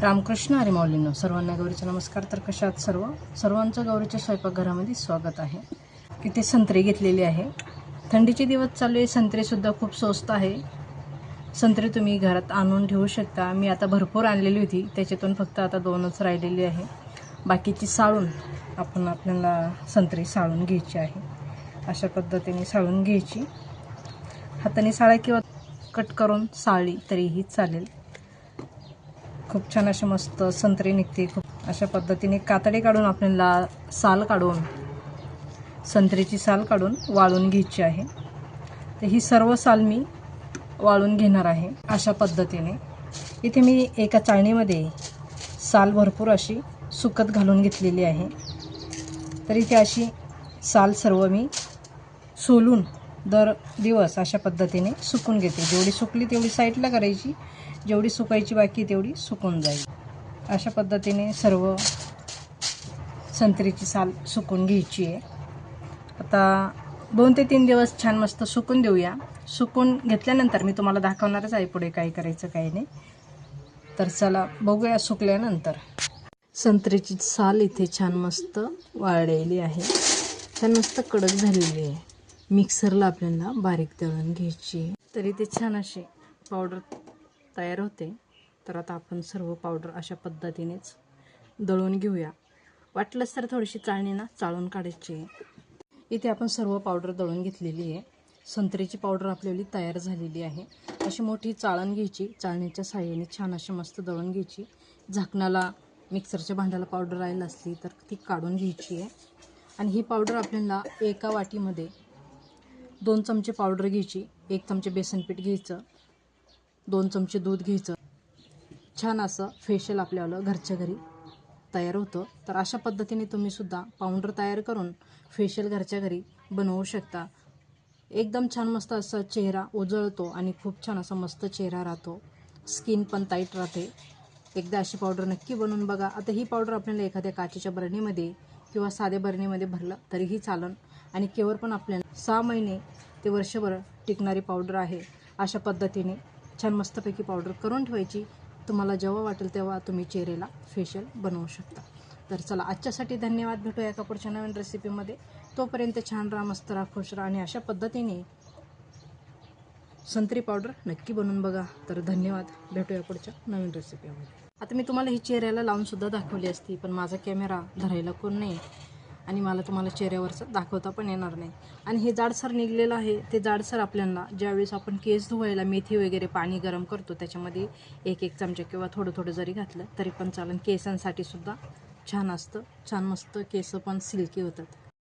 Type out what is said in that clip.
रामकृष्ण हरी माऊलींनो, सर्वांना गौरीचा नमस्कार. तर कशा आहात सर्वांचं गौरीच्या स्वयंपाकघरामध्ये स्वागत आहे. इथे संत्री घेतलेली आहे. थंडीचे दिवस चालू आहे. संत्रीसुद्धा खूप स्वस्त आहे. संत्री तुम्ही घरात आणून ठेवू शकता. मी आता भरपूर आणलेली होती, त्याच्यातून फक्त आता 2च राहिलेली आहे. बाकीची साळून आपल्याला संत्री साळून घ्यायची आहे. अशा पद्धतीने साळून घ्यायची. हाताने साळा किंवा कट करून साळली तरीही चालेल. खूप छान अशी मस्त संत्री निघते. खूप अशा पद्धतीने कातडी काढून आपल्याला साल काढून संत्रीची साल काढून वाळून घ्यायची आहे. तर ही सर्व साल मी वाळून घेणार आहे. अशा पद्धतीने इथे मी एका चाळणीमध्ये साल भरपूर अशी सुकत घालून घेतलेली आहे. तर इथे अशी साल सर्व मी सोलून दर दिवस अशा पद्धतीने सुकून घेते. जेवढी सुकली तेवढी साईडला करायची, जेवढी सुकायची बाकी तेवढी सुकून जाईल. अशा पद्धतीने सर्व संत्रीची साल सुकून घ्यायची आहे. आता 2 ते 3 दिवस छान मस्त सुकून देऊया. सुकून घेतल्यानंतर मी तुम्हाला दाखवणारच आहे पुढे काय करायचं काय नाही. तर चला बघूया सुकल्यानंतर. संत्रीची साल इथे छान मस्त वाळलेली आहे. छान मस्त कडक झालेली आहे. मिक्सरला आपल्याला बारीक दळून घ्यायची आहे. तर इथे छान अशी पावडर तयार होते. तर आता आपण सर्व पावडर अशा पद्धतीनेच दळून घेऊया. वाटलंच तर थोडीशी चाळणीनं चाळून काढायची आहे. इथे आपण सर्व पावडर दळून घेतलेली आहे. संत्रीची पावडर आपल्याली तयार झालेली आहे. अशी मोठी चाळण घ्यायची. चाळणीच्या साहाय्याने छान अशी मस्त दळून घ्यायची. झाकणाला मिक्सरच्या भांड्याला पावडर राहिली असली तर ती काढून घ्यायची आहे. आणि ही पावडर आपल्याला एका वाटीमध्ये 2 चमचे पावडर घ्यायची, 1 चमचे बेसन पीठ घ्यायचं, 2 चमचे दूध घ्यायचं. छान असं फेशियल आपल्याला घरच्या घरी तयार होतं. तर अशा पद्धतीने तुम्हीसुद्धा पावडर तयार करून फेशियल घरच्या घरी बनवू शकता. एकदम छान मस्त असा चेहरा उजळतो आणि खूप छान असा मस्त चेहरा राहतो. स्किन पण टाईट राहते. एकदा अशी पावडर नक्की बनवून बघा. आता ही पावडर आपल्याला एखाद्या काचेच्या बरणीमध्ये किंवा साध्या बरणीमध्ये भरलं तरीही चालेल. आणि केवळ पण आपल्याला 6 महिने ते वर्षभर टिकणारी पावडर आहे. अशा पद्धतीने छान मस्तपैकी पावडर करून ठेवायची. तुम्हाला जेव्हा वाटेल तेव्हा तुम्ही चेहऱ्याला फेशियल बनवू शकता. तर चला आजच्यासाठी धन्यवाद. भेटूया एका पुढच्या नवीन रेसिपीमध्ये. तोपर्यंत छान राहा, मस्त राहा, खुश राहा आणि अशा पद्धतीने संत्री पावडर नक्की बनवून बघा. तर धन्यवाद. भेटूया पुढच्या नवीन रेसिपीमध्ये. आता मी तुम्हाला ही चेहऱ्याला लावूनसुद्धा दाखवली असती, पण माझा कॅमेरा धरायला कोण नाही आणि मला तुम्हाला चेहऱ्यावरचं दाखवता पण येणार नाही. आणि हे जाडसर निघलेलं आहे. ते जाडसर आपल्याला ज्यावेळेस आपण केस धुवायला मेथी वगैरे पाणी गरम करतो त्याच्यामध्ये 1-1 चमचा किंवा थोडं जरी घातलं तरी पण चालेल. केसांसाठी सुद्धा छान असतं. छान मस्त केस पण सिल्की होतात.